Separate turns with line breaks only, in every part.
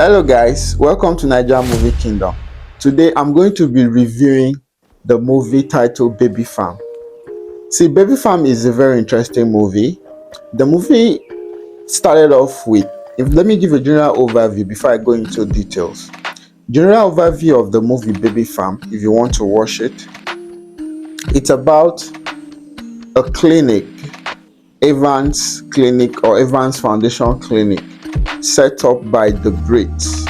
Hello guys, welcome to Nigeria Movie Kingdom. Today I'm going to be reviewing the movie titled Baby Farm. See, Baby Farm is a very interesting movie. The movie started off with, let me give a general overview before I go into details. General overview of the movie Baby Farm, if you want to watch it. It's about a clinic, Evans Clinic or Evans Foundation Clinic, set up by the Brits,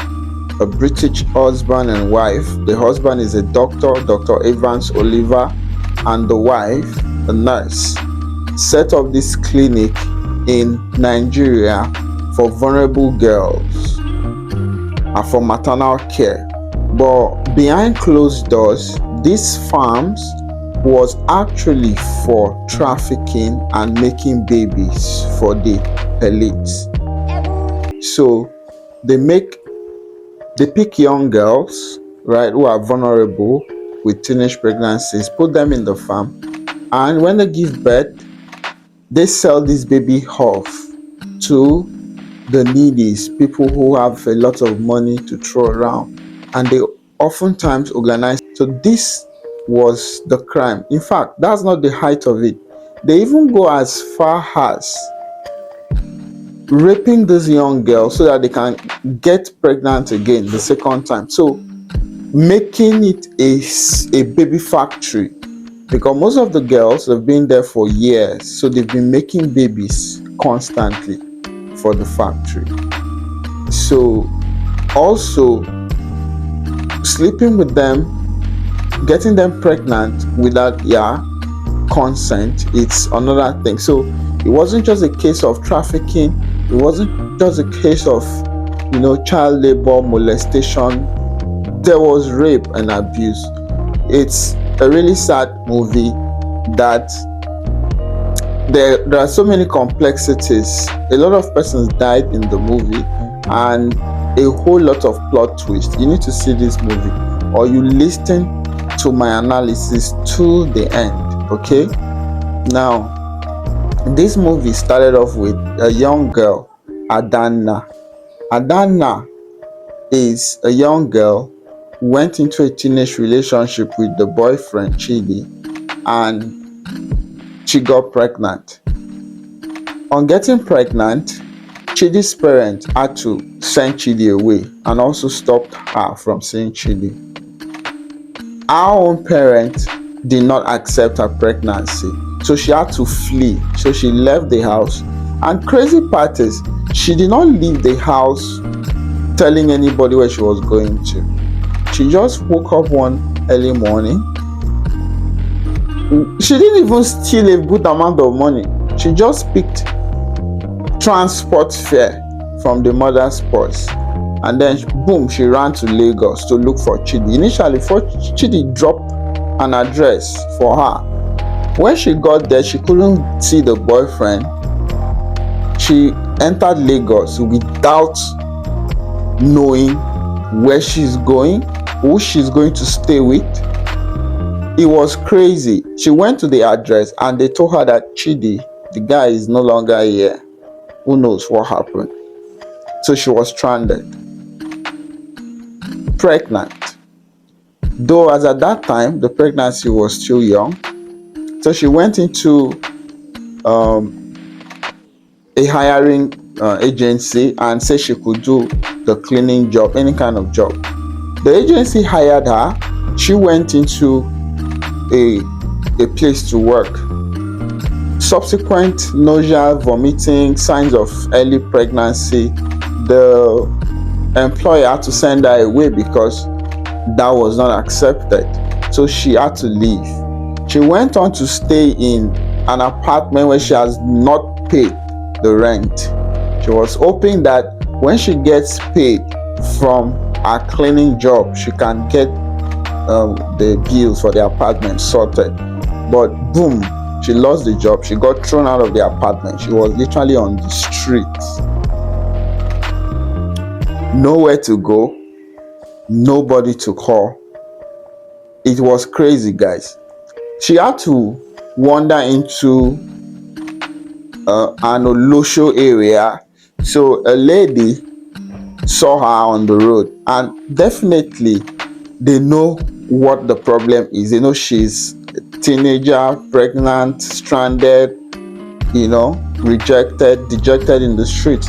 a British husband and wife. The husband is a doctor, Dr. Evans Oliver, and the wife, a nurse, set up this clinic in Nigeria for vulnerable girls and for maternal care. But behind closed doors, these farms was actually for trafficking and making babies for the elites. So they pick young girls, right, who are vulnerable with teenage pregnancies, put them in the farm, and when they give birth, they sell this baby off to the needies, people who have a lot of money to throw around, and they oftentimes organize. So this was the crime. In fact, that's not the height of it. They even go as far as raping these young girls so that they can get pregnant again the second time. So making it a baby factory, because most of the girls have been there for years, so they've been making babies constantly for the factory. So also sleeping with them, getting them pregnant without their consent, it's another thing. So it wasn't just a case of trafficking, it wasn't just a case of child labor, molestation. There was rape and abuse. It's a really sad movie that there are so many complexities. A lot of persons died in the movie and a whole lot of plot twists. You need to see this movie or you listen to my analysis to the end. Okay, now this movie started off with a young girl, Adanna. Adana is a young girl who went into a teenage relationship with the boyfriend Chidi, and she got pregnant. On getting pregnant, Chidi's parents had to send Chidi away and also stopped her from seeing Chidi. Our own parents did not accept her pregnancy, so she had to flee. So she left the house, and crazy part is she did not leave the house telling anybody where she was going to. She just woke up one early morning. She didn't even steal a good amount of money. She just picked transport fare from the mother's purse, and then boom, she ran to Lagos to look for Chidi. Initially, before Chidi dropped an address for her, when she got there, she couldn't see the boyfriend. She entered Lagos without knowing where she's going, who she's going to stay with. It was crazy. She went to the address and they told her that Chidi, the guy, is no longer here. Who knows what happened? So she was stranded, pregnant. Though as at that time, the pregnancy was still young. So she went into a hiring agency and said she could do the cleaning job, any kind of job. The agency hired her. She went into a place to work. Subsequent nausea, vomiting, signs of early pregnancy, the employer had to send her away because that was not accepted. So she had to leave. She went on to stay in an apartment where she has not paid the rent. She was hoping that when she gets paid from her cleaning job, she can get the bills for the apartment sorted. But boom, she lost the job. She got thrown out of the apartment. She was literally on the streets. Nowhere to go, nobody to call. It was crazy, guys. She had to wander into an Olosho area. So a lady saw her on the road, and definitely they know what the problem is. They know she's a teenager, pregnant, stranded, rejected, dejected in the street.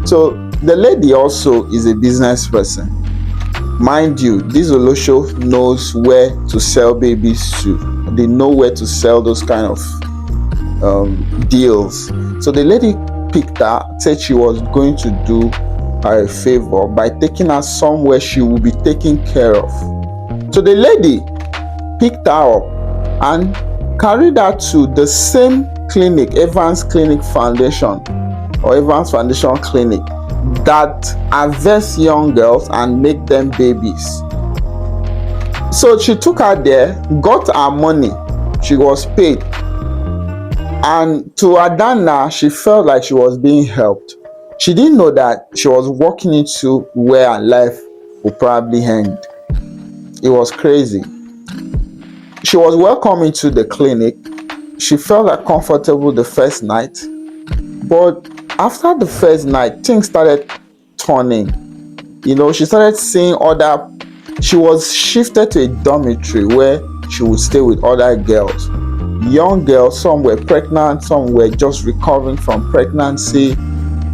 So the lady also is a business person. Mind you, this Olosho knows where to sell babies to. They know where to sell those kind of deals. So the lady picked her, said she was going to do her a favor by taking her somewhere she will be taken care of. So the lady picked her up and carried her to the same clinic, Evans Clinic Foundation or Evans Foundation Clinic, that harvest young girls and make them babies. So she took her there, got her money, she was paid, and to Adana, she felt like she was being helped. She didn't know that she was walking into where her life would probably end. It was crazy. She was welcome into the clinic. She felt like comfortable the first night, but after the first night, things started turning. She started seeing she was shifted to a dormitory where she would stay with other girls, young girls. Some were pregnant, some were just recovering from pregnancy,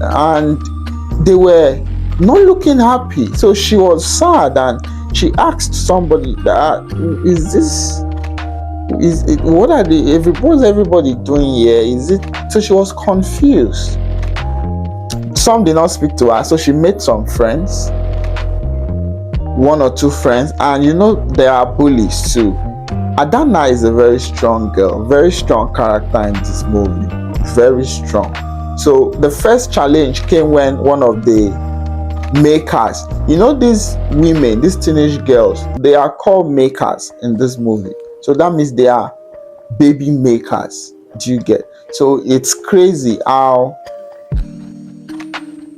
and they were not looking happy. So she was sad, and she asked somebody that, what's everybody doing here? So she was confused. Some did not speak to her, so she made some friends, one or two friends, and there are bullies too. Adana is a very strong girl, very strong character in this movie, very strong. So the first challenge came when one of the makers, these women, these teenage girls, they are called makers in this movie. So that means they are baby makers. Do you get? So it's crazy how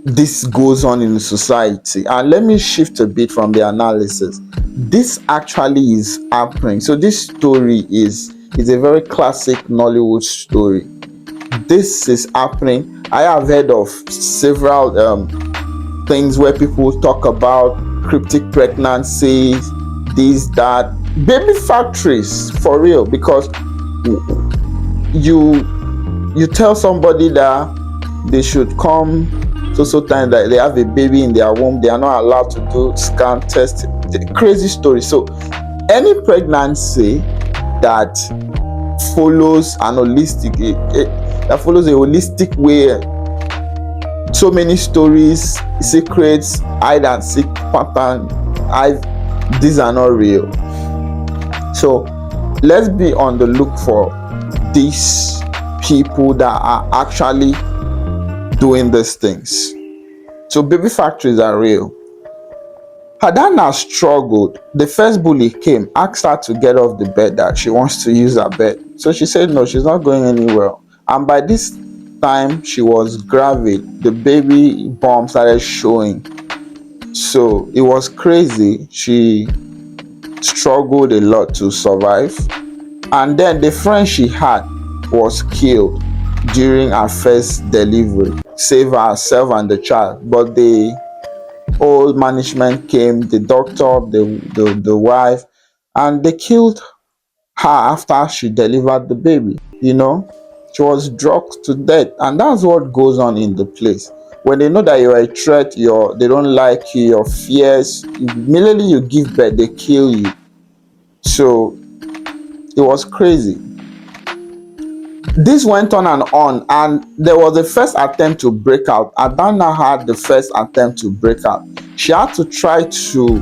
this goes on in society. And let me shift a bit from the analysis. This actually is happening. So this story is a very classic Nollywood story. This is happening. I have heard of several things where people talk about cryptic pregnancies, this, that, baby factories, for real, because you tell somebody that they should come so time that they have a baby in their womb, they are not allowed to do scan test. Crazy story. So any pregnancy that follows a holistic way, so many stories, secrets, hide and seek pattern, these are not real. So let's be on the look for these people that are actually doing these things. So baby factories are real. Adana struggled. The first bully came, asked her to get off the bed, that she wants to use her bed. So she said no, she's not going anywhere. And by this time she was gravid. The baby bump started showing. So it was crazy. She struggled a lot to survive. And then the friend she had was killed during her first delivery, save herself and the child. But the old management came, the doctor, the wife, and they killed her after she delivered the baby. She was drugged to death. And that's what goes on in the place. When they know that you're a threat, they don't like you, you're fierce, immediately you give birth, they kill you. So it was crazy. This went on, and there was the first attempt to break out. Adana had the first attempt to break out. She had to try to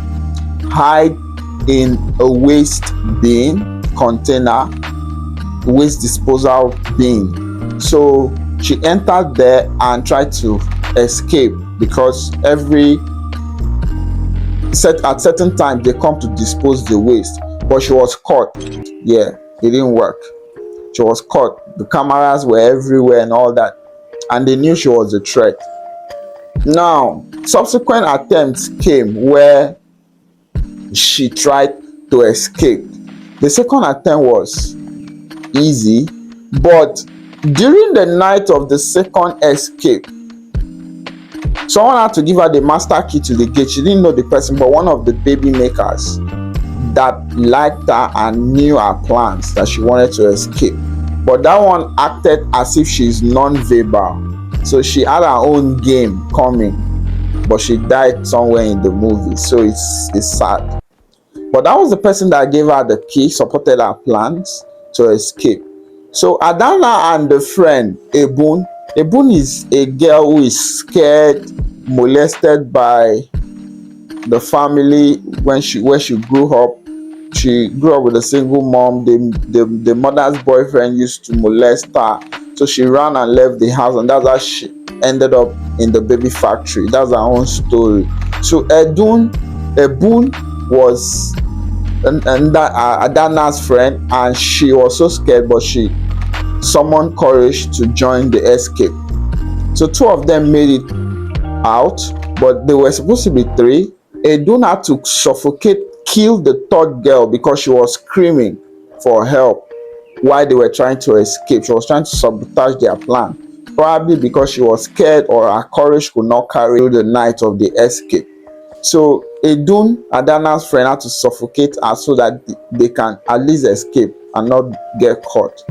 hide in a waste bin container, waste disposal bin. So she entered there and tried to escape, because at certain times they come to dispose the waste, but she was caught. Yeah, it didn't work. She was caught. The cameras were everywhere and all that, and they knew she was a threat. Now, subsequent attempts came where she tried to escape. The second attempt was easy, but during the night of the second escape, Someone had to give her the master key to the gate. She didn't know the person, but one of the baby makers that liked her and knew her plans, that she wanted to escape. But that one acted as if she's non-verbal, so she had her own game coming, but she died somewhere in the movie, so it's sad. But that was the person that gave her the key, supported her plans to escape. So Adana and the friend Ebun is a girl who is scared, molested by the family where she grew up. She grew up with a single mom. The mother's boyfriend used to molest her, so she ran and left the house, and that's how she ended up in the baby factory. That's her own story. So Ebun was and that Adana's friend, and she was so scared, but she summoned courage to join the escape. So two of them made it out, but they were supposed to be three. Edun had to kill the third girl because she was screaming for help while they were trying to escape. She was trying to sabotage their plan, probably because she was scared or her courage could not carry through the night of the escape. So Edun, Adana's friend, had to suffocate her so that they can at least escape and not get caught.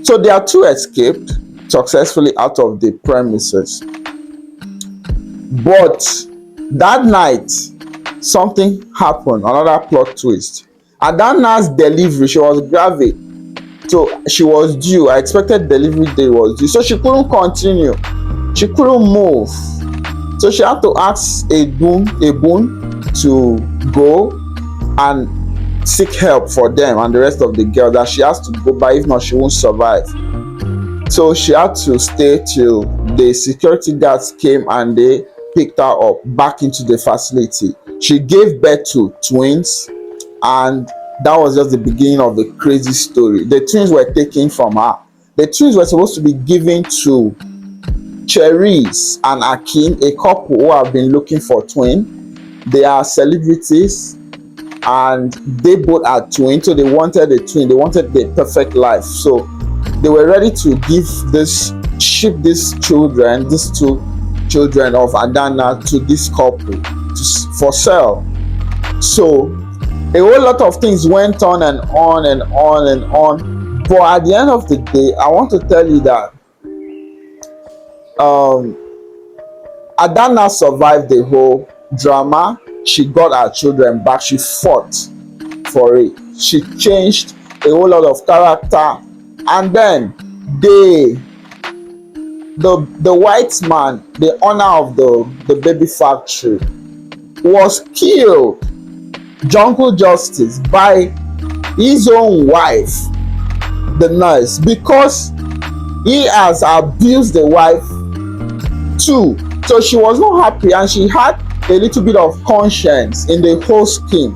So there are two escaped successfully out of the premises. But that night, something happened, another plot twist. Adana's delivery, she was gravid, so she was due. I expected delivery day was due, so she couldn't continue. She couldn't move, so she had to ask Ebun to go and seek help for them and the rest of the girls, that she has to go by, if not she won't survive. So she had to stay till the security guards came and they picked her up back into the facility. She gave birth to twins, and that was just the beginning of the crazy story. The twins were taken from her. The twins were supposed to be given to Cherise and Akin, a couple who have been looking for twins. They are celebrities and they both are twins, so they wanted a twin. They wanted the perfect life, so they were ready to ship these two children of Adana to this couple for sale. So a whole lot of things went on and on and on and on, but at the end of the day, I want to tell you that Adana survived the whole drama. She got her children back. She fought for it. She changed a whole lot of character, and then the white man, the owner of the baby factory, was killed, jungle justice, by his own wife, the nurse, because he has abused the wife too. So she was not happy, and she had a little bit of conscience in the whole scheme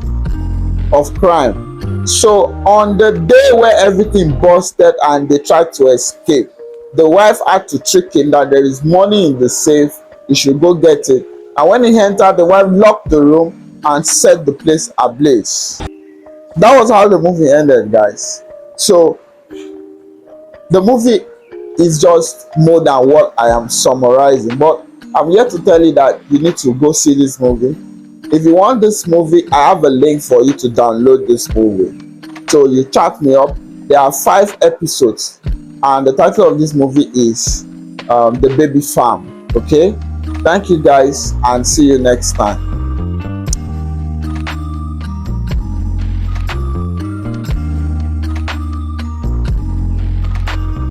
of crime. So on the day where everything busted and they tried to escape, the wife had to trick him that there is money in the safe, he should go get it. And when he entered, the wife locked the room and set the place ablaze. That was how the movie ended, guys. So the movie is just more than what I am summarizing, but I'm here to tell you that you need to go see this movie. If you want this movie, I have a link for you to download this movie. So you chat me up. There are 5 episodes, and the title of this movie is The Baby Farm. Okay, thank you guys, and see you next time.